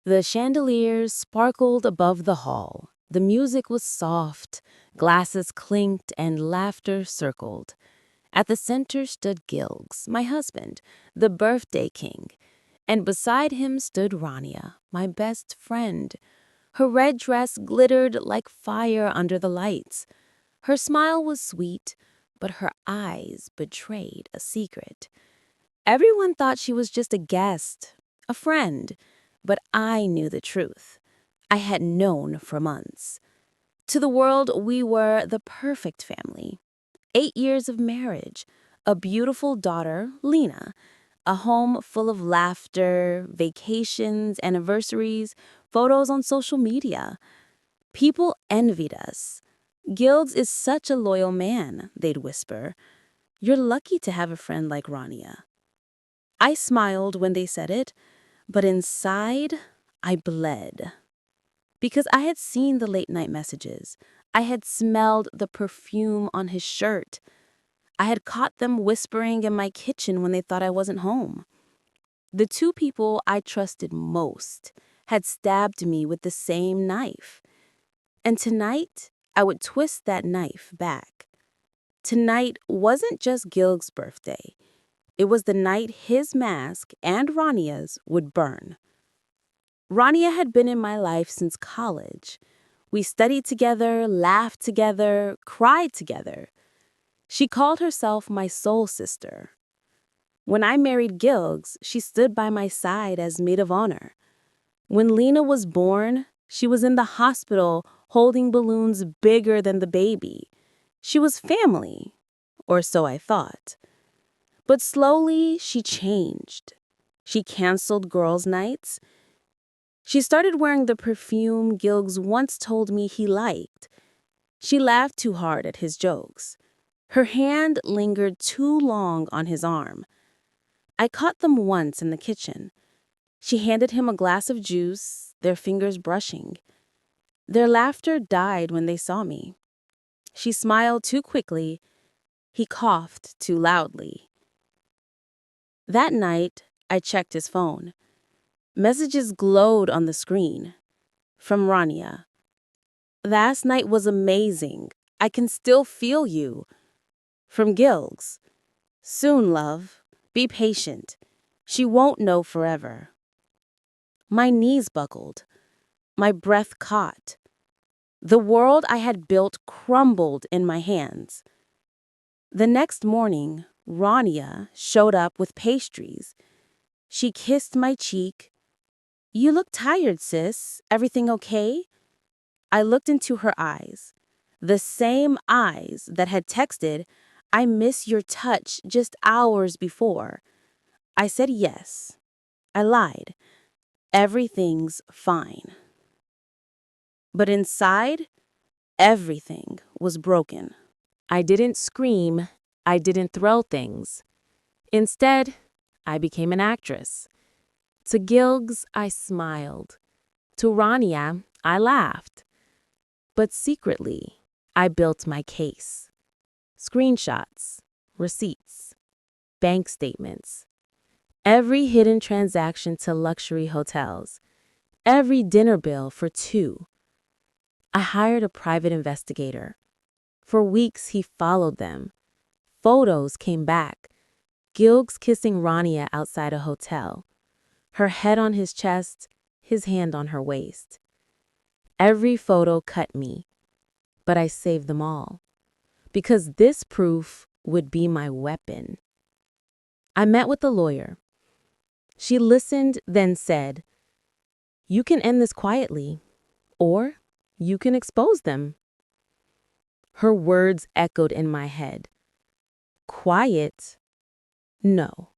The chandeliers sparkled above the hall. The music was soft, glasses clinked, and laughter circled. At the center stood Gilgs, my husband, the birthday king, and beside him stood Rania, my best friend. Her red dress glittered like fire under the lights. Her smile was sweet, but her eyes betrayed a secret. Everyone thought she was just a guest, a friend, but I knew the truth. I had known for months. To the world, we were the perfect family. 8 years of marriage, a beautiful daughter, Lena, a home full of laughter, vacations, anniversaries, photos on social media. People envied us. Gilds is such a loyal man, they'd whisper. You're lucky to have a friend like Rania. I smiled when they said it, but inside, I bled. Because I had seen the late-night messages. I had smelled the perfume on his shirt. I had caught them whispering in my kitchen when they thought I wasn't home. The two people I trusted most had stabbed me with the same knife. And tonight, I would twist that knife back. Tonight wasn't just Gilg's birthday. It was the night his mask and Rania's would burn. Rania had been in my life since college. We studied together, laughed together, cried together. She called herself my soul sister. When I married Gilgs, she stood by my side as maid of honor. When Lena was born, she was in the hospital holding balloons bigger than the baby. She was family, or so I thought. But slowly, she changed. She canceled girls' nights. She started wearing the perfume Gilgs once told me he liked. She laughed too hard at his jokes. Her hand lingered too long on his arm. I caught them once in the kitchen. She handed him a glass of juice, their fingers brushing. Their laughter died when they saw me. She smiled too quickly. He coughed too loudly. That night, I checked his phone. Messages glowed on the screen. From Rania. Last night was amazing. I can still feel you. From Gilgs. Soon, love. Be patient. She won't know forever. My knees buckled. My breath caught. The world I had built crumbled in my hands. The next morning, Rania showed up with pastries. She kissed my cheek. You look tired, sis. Everything okay? I looked into her eyes. The same eyes that had texted, I miss your touch just hours before. I said yes. I lied. Everything's fine. But inside, everything was broken. I didn't scream. I didn't throw things. Instead, I became an actress. To Gilgs, I smiled. To Rania, I laughed. But secretly, I built my case. Screenshots, receipts, bank statements. Every hidden transaction to luxury hotels. Every dinner bill for two. I hired a private investigator. For weeks, he followed them. Photos came back. Gilgs kissing Rania outside a hotel. Her head on his chest, his hand on her waist. Every photo cut me, but I saved them all. Because this proof would be my weapon. I met with the lawyer. She listened, then said, You can end this quietly, or you can expose them. Her words echoed in my head. Quiet? No.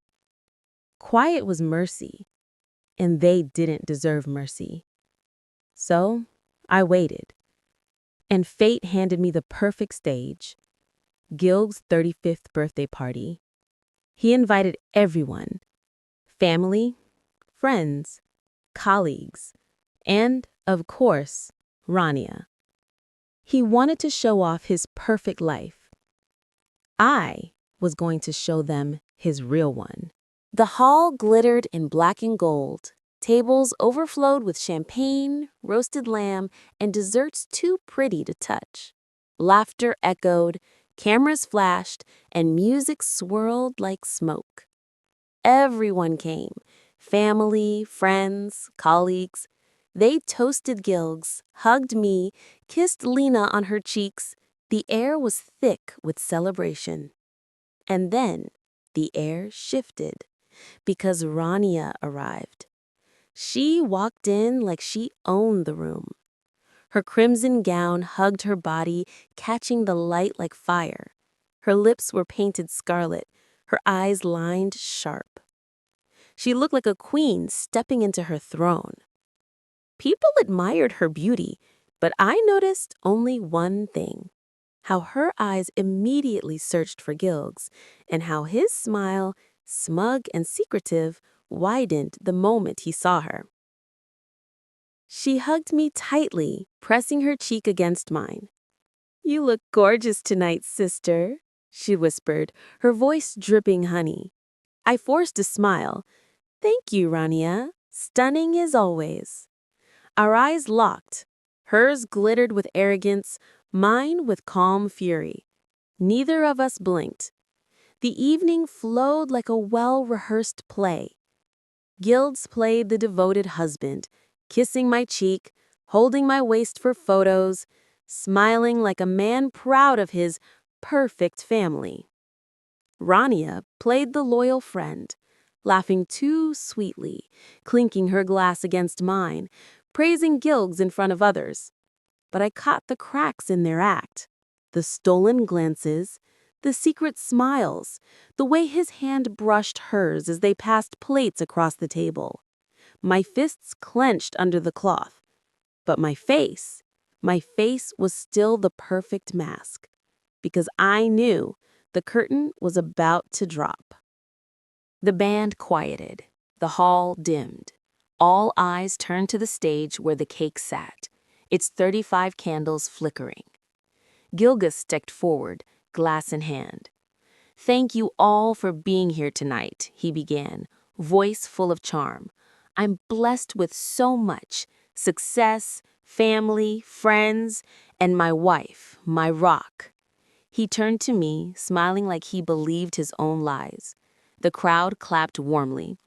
Quiet was mercy, and they didn't deserve mercy. So I waited, and fate handed me the perfect stage. Gilg's 35th birthday party. He invited everyone, family, friends, colleagues, and, of course, Rania. He wanted to show off his perfect life. I was going to show them his real one. The hall glittered in black and gold. Tables overflowed with champagne, roasted lamb, and desserts too pretty to touch. Laughter echoed, cameras flashed, and music swirled like smoke. Everyone came, family, friends, colleagues. They toasted Gilgs, hugged me, kissed Lena on her cheeks. The air was thick with celebration. And then the air shifted because Rania arrived. She walked in like she owned the room. Her crimson gown hugged her body, catching the light like fire. Her lips were painted scarlet, her eyes lined sharp. She looked like a queen stepping into her throne. People admired her beauty, but I noticed only one thing: how her eyes immediately searched for Gilgs, and how his smile, smug and secretive, widened the moment he saw her. She hugged me tightly, pressing her cheek against mine. "You look gorgeous tonight, sister," she whispered, her voice dripping honey. I forced a smile. "Thank you, Rania. Stunning as always." Our eyes locked. Hers glittered with arrogance, mine with calm fury. Neither of us blinked. The evening flowed like a well-rehearsed play. Gilds played the devoted husband, kissing my cheek, holding my waist for photos, smiling like a man proud of his perfect family. Rania played the loyal friend, laughing too sweetly, clinking her glass against mine, praising Gilgs in front of others. But I caught the cracks in their act, the stolen glances, the secret smiles, the way his hand brushed hers as they passed plates across the table. My fists clenched under the cloth, but my face was still the perfect mask, because I knew the curtain was about to drop. The band quieted, the hall dimmed. All eyes turned to the stage where the cake sat, its 35 candles flickering. Gilgas stepped forward, glass in hand. "Thank you all for being here tonight," he began, voice full of charm. "I'm blessed with so much: success, family, friends, and my wife, my rock." He turned to me, smiling like he believed his own lies. The crowd clapped warmly.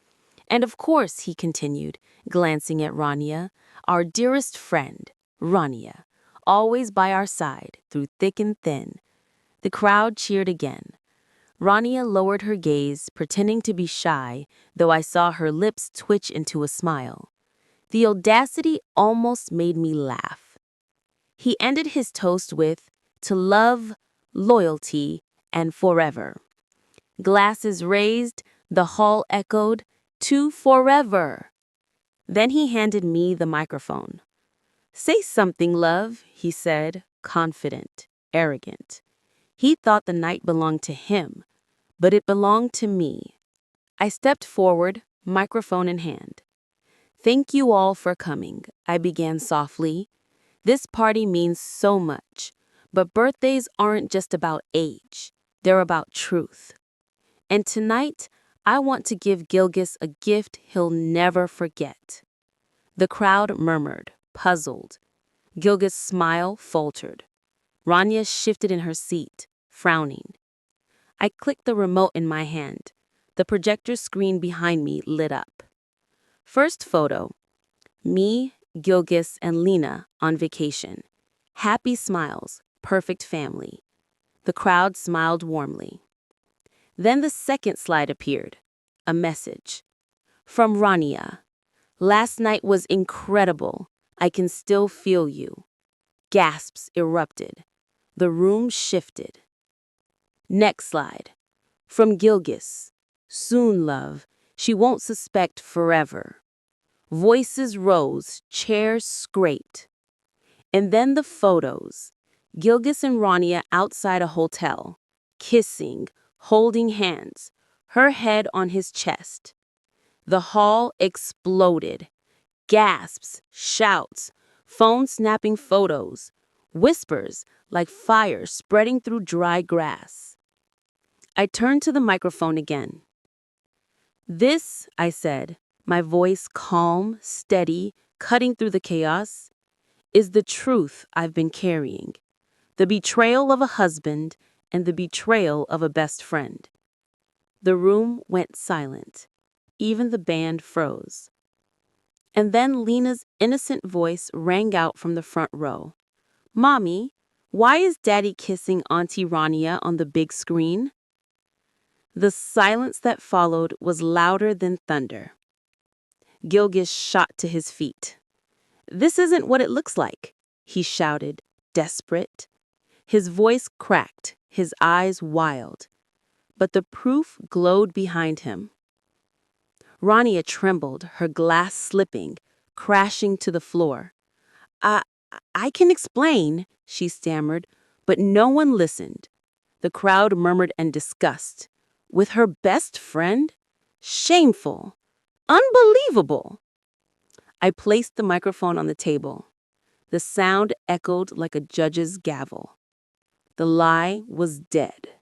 "And of course," he continued, glancing at Rania, "our dearest friend, Rania, always by our side, through thick and thin." The crowd cheered again. Rania lowered her gaze, pretending to be shy, though I saw her lips twitch into a smile. The audacity almost made me laugh. He ended his toast with, "To love, loyalty, and forever." Glasses raised, the hall echoed, "To forever." Then he handed me the microphone. "Say something, love," he said, confident, arrogant. He thought the night belonged to him, but it belonged to me. I stepped forward, microphone in hand. "Thank you all for coming," I began softly. "This party means so much, but birthdays aren't just about age. They're about truth. And tonight, I want to give Gilgas a gift he'll never forget." The crowd murmured, puzzled. Gilgas' smile faltered. Rania shifted in her seat, frowning. I clicked the remote in my hand. The projector screen behind me lit up. First photo: me, Gilgas, and Lena on vacation. Happy smiles, perfect family. The crowd smiled warmly. Then the second slide appeared. A message. From Rania. "Last night was incredible. I can still feel you." Gasps erupted. The room shifted. Next slide. From Gilgas. "Soon, love. She won't suspect forever." Voices rose, chairs scraped. And then the photos. Gilgas and Rania outside a hotel, kissing, holding hands, her head on his chest. The hall exploded. Gasps, shouts, phone snapping photos, whispers like fire spreading through dry grass. I turned to the microphone again. "This," I said, my voice calm, steady, cutting through the chaos, is the truth I've been carrying. The betrayal of a husband and the betrayal of a best friend. The room went silent. Even the band froze. And then Lena's innocent voice rang out from the front row. "Mommy, why is Daddy kissing Auntie Rania on the big screen?" The silence that followed was louder than thunder. Gilgis shot to his feet. "This isn't what it looks like," he shouted, desperate. His voice cracked, his eyes wild. But the proof glowed behind him. Rania trembled, her glass slipping, crashing to the floor. I, I can explain," she stammered, but no one listened. The crowd murmured in disgust. With her best friend? Shameful. Unbelievable. I placed the microphone on the table. The sound echoed like a judge's gavel. The lie was dead.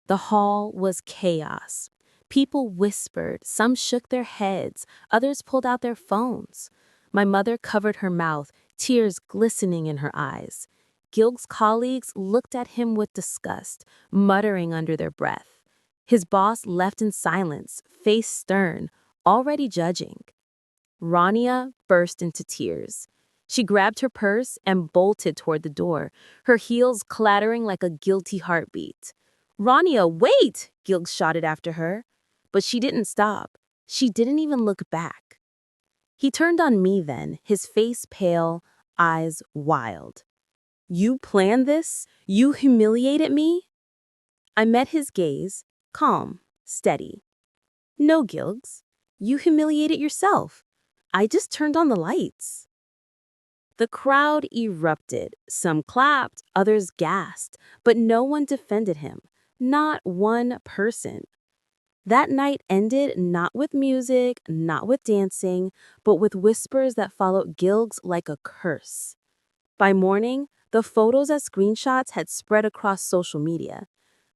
The hall was chaos. People whispered, some shook their heads, others pulled out their phones. My mother covered her mouth, tears glistening in her eyes. Gilg's colleagues looked at him with disgust, muttering under their breath. His boss left in silence, face stern, already judging. Rania burst into tears. She grabbed her purse and bolted toward the door, her heels clattering like a guilty heartbeat. "Rania, wait!" Gilg shouted after her. But she didn't stop. She didn't even look back. He turned on me then, his face pale, eyes wild. "You planned this? You humiliated me?" I met his gaze, calm, steady. "No, Gilgs. You humiliated yourself. I just turned on the lights." The crowd erupted. Some clapped, others gasped, but no one defended him. Not one person. That night ended not with music, not with dancing, but with whispers that followed Gilgs like a curse. By morning, the photos and screenshots had spread across social media.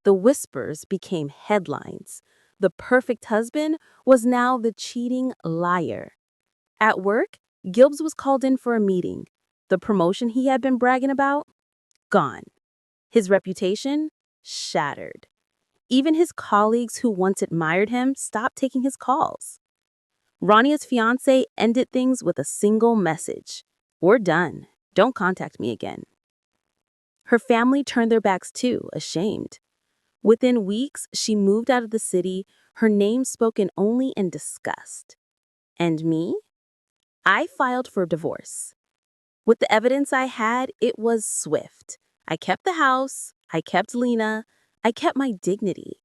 The whispers became headlines. The perfect husband was now the cheating liar. At work, Gilgs was called in for a meeting. The promotion he had been bragging about? Gone. His reputation? Shattered. Even his colleagues who once admired him stopped taking his calls. Rania's fiancé ended things with a single message. "We're done. Don't contact me again." Her family turned their backs too, ashamed. Within weeks, she moved out of the city, her name spoken only in disgust. And me? I filed for divorce. With the evidence I had, it was swift. I kept the house, I kept Lena, I kept my dignity.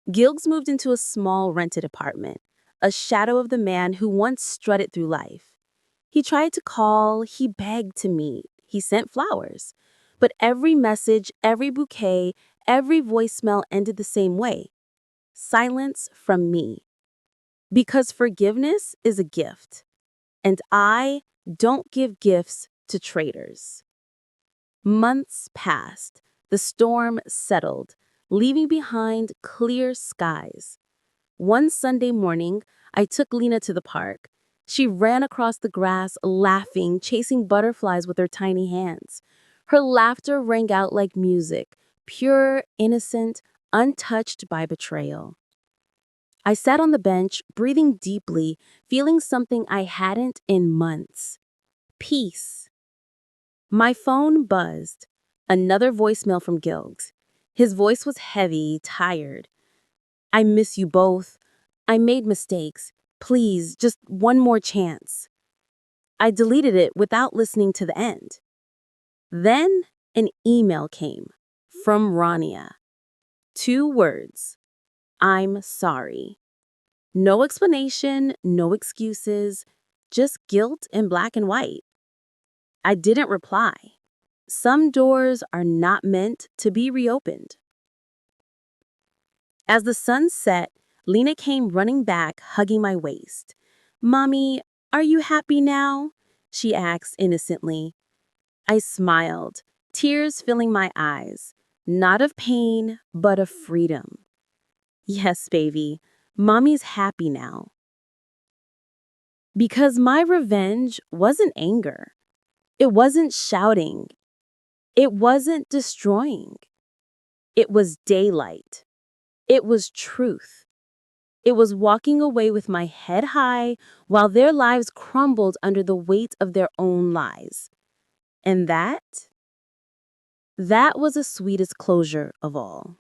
Gilgs moved into a small rented apartment, a shadow of the man who once strutted through life. He tried to call, he begged to meet, he sent flowers. But every message, every bouquet, every voicemail ended the same way. Silence from me. Because forgiveness is a gift, and I don't give gifts to traitors. Months passed. The storm settled, leaving behind clear skies. One Sunday morning, I took Lena to the park. She ran across the grass, laughing, chasing butterflies with her tiny hands. Her laughter rang out like music, pure, innocent, untouched by betrayal. I sat on the bench, breathing deeply, feeling something I hadn't in months. Peace. My phone buzzed. Another voicemail from Gilgs. His voice was heavy, tired. "I miss you both. I made mistakes. Please, just one more chance." I deleted it without listening to the end. Then an email came from Rania. 2 words. "I'm sorry." No explanation, no excuses, just guilt in black and white. I didn't reply. Some doors are not meant to be reopened. As the sun set, Lena came running back, hugging my waist. "Mommy, are you happy now?" she asked innocently. I smiled, tears filling my eyes, not of pain, but of freedom. "Yes, baby, Mommy's happy now." Because my revenge wasn't anger. It wasn't shouting. It wasn't destroying. It was daylight. It was truth. It was walking away with my head high while their lives crumbled under the weight of their own lies. And that was the sweetest closure of all.